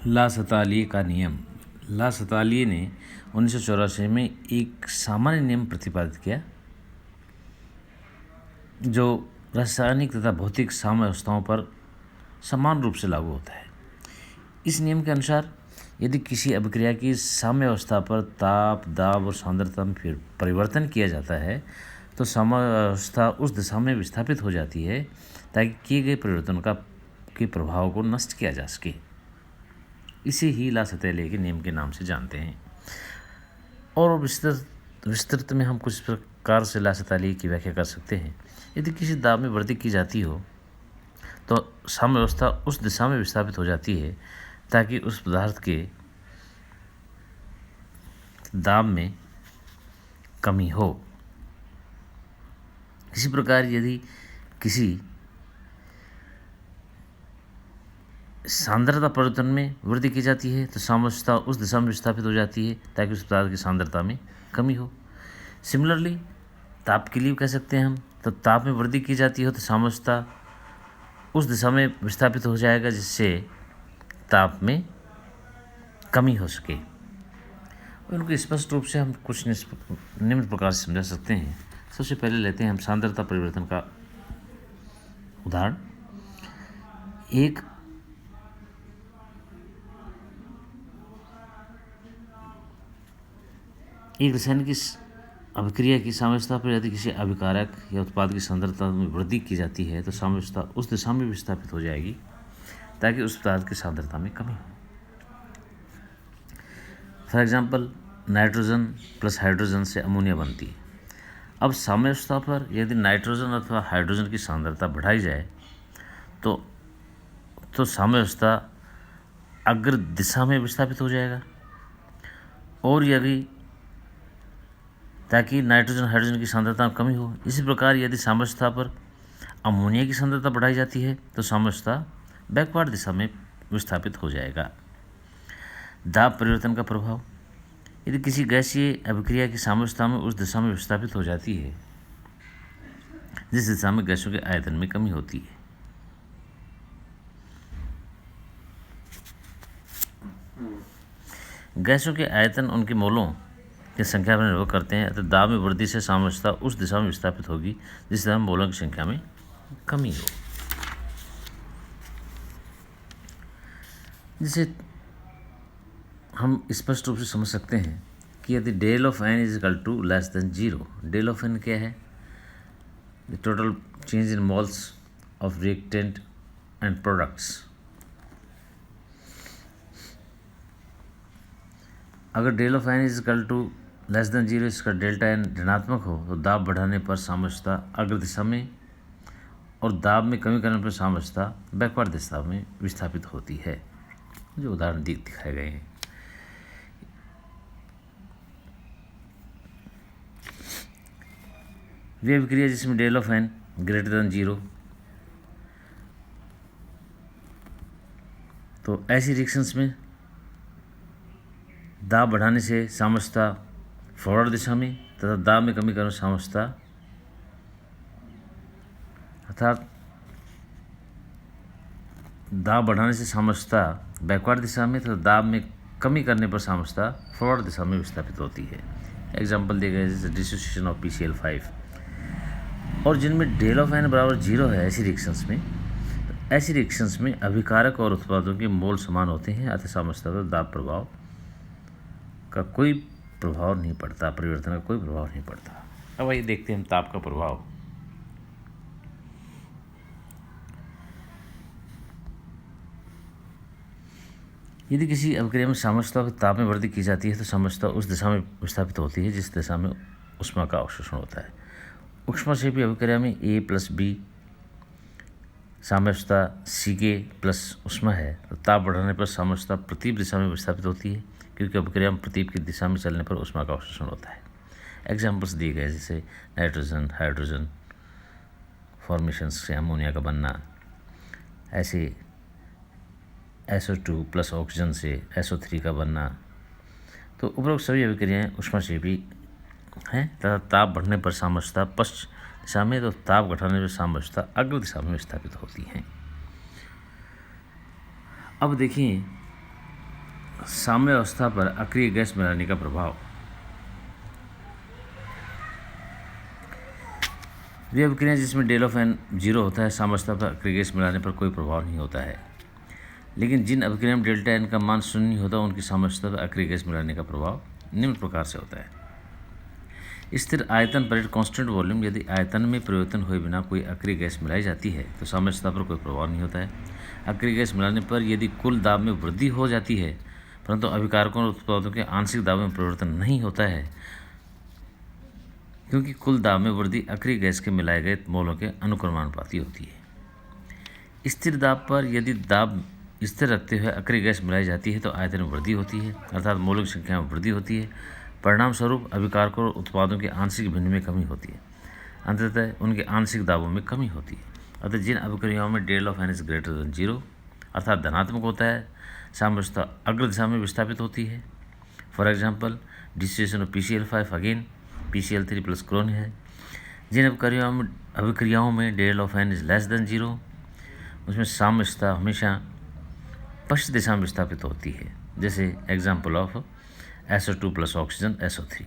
ला सतालिए का नियम। ला सतालिए ने 1984 में एक सामान्य नियम प्रतिपादित किया जो रासायनिक तथा भौतिक साम्यावस्थाओं पर समान रूप से लागू होता है। इस नियम के अनुसार यदि किसी अभिक्रिया की साम्यावस्था पर ताप, दाब और सांद्रता में परिवर्तन किया जाता है तो साम्यावस्था उस दिशा में विस्थापित हो जाती है ताकि किए गए परिवर्तन के प्रभाव को नष्ट किया जा सके। इसे ही ला सतालिए के नियम के नाम से जानते हैं। और विस्तृत में हम कुछ प्रकार से ला सतालिए की व्याख्या कर सकते हैं। यदि किसी दाब में वृद्धि की जाती हो तो साम्यावस्था उस दिशा में विस्थापित हो जाती है ताकि उस पदार्थ के दाब में कमी हो। इसी प्रकार यदि किसी सांद्रता परिवर्तन में वृद्धि की जाती है तो साम्यावस्था उस दिशा में विस्थापित हो जाती है ताकि उस पदार्थ की सांद्रता में कमी हो। सिमिलरली ताप के लिए कह सकते हैं हम, तो ताप में वृद्धि की जाती हो तो साम्यावस्था उस दिशा में विस्थापित हो जाएगा जिससे ताप में कमी हो सके। उनको स्पष्ट रूप से हम कुछ निम्न प्रकार से समझा सकते हैं। सबसे पहले लेते हैं हम सांद्रता परिवर्तन का उदाहरण। एक रसायन की अभिक्रिया की साम्यावस्था पर यदि किसी अभिकारक या उत्पाद की सांद्रता में वृद्धि की जाती है तो साम्यावस्था उस दिशा में विस्थापित हो जाएगी ताकि उस पदार्थ की सांद्रता में कमी हो। For example, nitrogen plus hydrogen से अमोनिया बनती है। अब साम्यावस्था पर यदि नाइट्रोजन अथवा हाइड्रोजन की सांद्रता बढ़ाई जाए तो साम्यावस्था अग्र दिशा में विस्थापित हो जाएगा। और यदि ताकि नाइट्रोजन हाइड्रोजन की सांद्रता में कमी हो। इसी प्रकार यदि साम्यावस्था पर अमोनिया की सांद्रता बढ़ाई जाती है तो साम्यावस्था बैकवर्ड दिशा में विस्थापित हो जाएगा। दाब परिवर्तन का प्रभाव। यदि किसी गैसीय अभिक्रिया की साम्यावस्था में उस दिशा में विस्थापित हो जाती है जिस दिशा में गैसों के आयतन में कमी होती है। गैसों के आयतन उनके मोलों की संख्या पर निर्भर करते हैं, अतः दाब में वृद्धि से साम्यावस्था उस दिशा में विस्थापित होगी जिस दिशा में मोलों की संख्या में कमी हो। जिसे हम स्पष्ट रूप से समझ सकते हैं कि यदि del of N is equal to less than 0, del of N क्या है? The total change in moles of reactant and products. अगर del of N is equal to less than 0 इसका डेल्टा एन ऋणात्मक हो तो दाब बढ़ाने पर साम्यावस्था अग्र दिशा में और दाब में कमी करने पर साम्यावस्था बैकवर्ड दिशा में विस्थापित होती है, जो उदाहरण दिखाए गए हैं। वे अभिक्रिया जिसमें del of n greater than 0, तो ऐसी रिएक्शंस में दाब बढ़ाने से साम्यावस्था फॉरवर्ड दिशा में तथा दाब में कमी करने साम्यावस्था अर्थात दाब बढ़ाने से साम्यावस्था बैकवर्ड दिशा में तथा दाब में कमी करने पर साम्यावस्था फॉरवर्ड दिशा में विस्थापित होती है। एग्जाम्पल दिए गए जैसे डिसोसिएशन ऑफ PCl5। और जिनमें डेल ऑफ एन बराबर 0 है ऐसी रिएक्शंस में अभिकारक और उत्पादों के मोल समान होते हैं, अतः साम्यावस्था पर दाब प्रभाव का कोई प्रभाव नहीं पड़ता, परिवर्तन का कोई प्रभाव नहीं पड़ता। अब आइए देखते हैं हम ताप का प्रभाव। यदि किसी अभिक्रिया में साम्यावस्था के ताप में वृद्धि की जाती है तो साम्यावस्था उस दिशा में विस्थापित होती है जिस दिशा में ऊष्मा का अवशोषण होता है। ऊष्माक्षेपी अभिक्रिया में A प्लस B साम्यावस्था Ck प्लस ऊष्मा है तो ताप बढ़ाने पर साम्यावस्था प्रतीप दिशा में विस्थापित होती है क्योंकि अभिक्रिया में प्रतीप की दिशा में चलने पर ऊष्मा का अवशोषण होता है। एग्जाम्पल्स दिए गए जैसे नाइट्रोजन हाइड्रोजन फॉर्मेशन से अमोनिया का बनना, ऐसे SO2 प्लस ऑक्सीजन से SO3 का बनना। तो उपरोक्त सभी अभिक्रियाएँ ऊष्माक्षेपी हैं तथा ताप बढ़ने पर साम्यावस्था पश्चिम दिशा में तो ताप घटाने पर साम्यावस्था अग्र दिशा में विस्थापित होती हैं। अब देखिए साम्यावस्था पर अक्रिय गैस मिलाने का प्रभाव। वे अभिक्रियाएं जिसमें डेल ऑफ एन 0 होता है, साम्यावस्था पर अक्रिय गैस मिलाने पर कोई प्रभाव नहीं होता है। लेकिन जिन अभिक्रियाओं में डेल्टा एन का मान 0 नहीं होता, उनकी साम्यावस्था पर अक्रिय गैस मिलाने का प्रभाव निम्न प्रकार से होता है। स्थिर आयतन पर कांस्टेंट वॉल्यूम, यदि आयतन में परिवर्तन हुए बिना कोई अक्रिय गैस मिलाई जाती है तो साम्यावस्था पर कोई प्रभाव नहीं होता है। अक्रिय गैस मिलाने पर यदि कुल दाब में वृद्धि हो जाती है परंतु अभिकारकों और उत्पादों के आंशिक दाब में परिवर्तन नहीं होता है, क्योंकि कुल दाब में वृद्धि अक्रिय गैस के मिलाए गए मोलों के अनुक्रमानुपाती होती है। स्थिर दाब पर यदि दाब स्थिर रखते हुए अक्रिय गैस मिलाई जाती है तो आयतन में वृद्धि होती है, अर्थात मोलों की संख्या में वृद्धि होती है। परिणाम स्वरूप अभिकारकों और उत्पादों के आंशिक भिन्न में कमी होती है, अंततः उनके आंशिक दाबों में कमी होती है। अतः जिन अभिक्रियाओं में del of N is greater than 0 अर्थात धनात्मक होता है, साम्यावस्था अग्र दिशा में विस्थापित होती है। For example distillation of PCl5 again PCl3 plus chlorine है। जिन अभिक्रियाओं में del of N is less than 0 उसमें साम्यावस्था हमेशा पश्चिम दिशा में विस्थापित होती है, जैसे example of SO2 plus oxygen SO3।